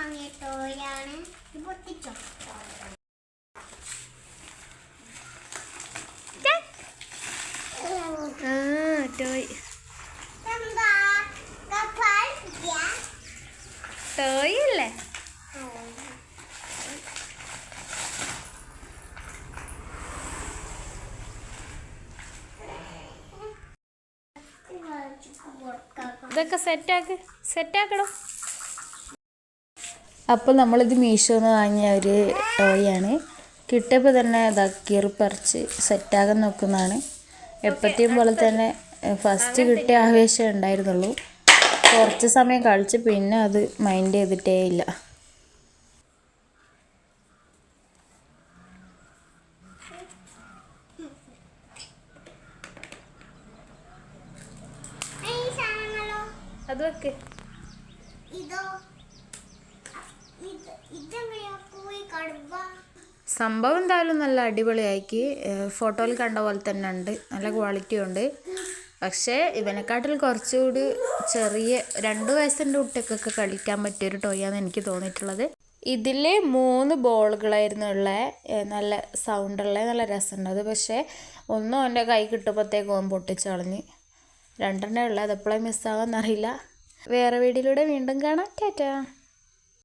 വാങ്ങിയ ടോയാണ് പൊട്ടിച്ചോ. Toy toy അല്ലേ? ഇതൊക്കെ സെറ്റാക്കണം. അപ്പോൾ നമ്മളിത് മീഷോന്ന് വാങ്ങിയ ഒരു ടോയാണ്. കിട്ടിയപ്പോൾ തന്നെ കീറിപ്പറിച്ച് സെറ്റാകാൻ നോക്കുന്നതാണ്. എപ്പോഴത്തെയും പോലെ തന്നെ ഫസ്റ്റ് കിട്ടിയ ആവേശം ഉണ്ടായിരുന്നുള്ളൂ. കുറച്ച് സമയം കളിച്ച് പിന്നെ അത് മൈൻഡ് ചെയ്തിട്ടേ ഇല്ല. അത് വെക്ക്. സംഭവം എന്തായാലും നല്ല അടിപൊളിയാക്കി. ഫോട്ടോയിൽ കണ്ട പോലെ തന്നെ ഉണ്ട്, നല്ല ക്വാളിറ്റി ഉണ്ട്. പക്ഷേ ഇവനെക്കാട്ടിൽ കുറച്ചുകൂടി ചെറിയ 2 വയസ്സിൻ്റെ കുട്ടികൾക്കൊക്കെ കളിക്കാൻ പറ്റിയൊരു ടോയാണ് എനിക്ക് തോന്നിയിട്ടുള്ളത്. ഇതിൽ 3 ബോളുകളായിരുന്നു ഉള്ളത്. നല്ല സൗണ്ടുള്ള, നല്ല രസമുണ്ട്. അത് പക്ഷേ ഒന്നും അവൻ്റെ കൈ കിട്ടുമ്പോഴത്തേക്കും അവൻ പൊട്ടിച്ച് കളഞ്ഞ്. 2 ഉള്ളത്. അതെപ്പോഴേ മിസ്സാവാന്നറിയില്ല. വേറെ വീഡിയോയിലൂടെ വീണ്ടും കാണാം. ടാറ്റാ.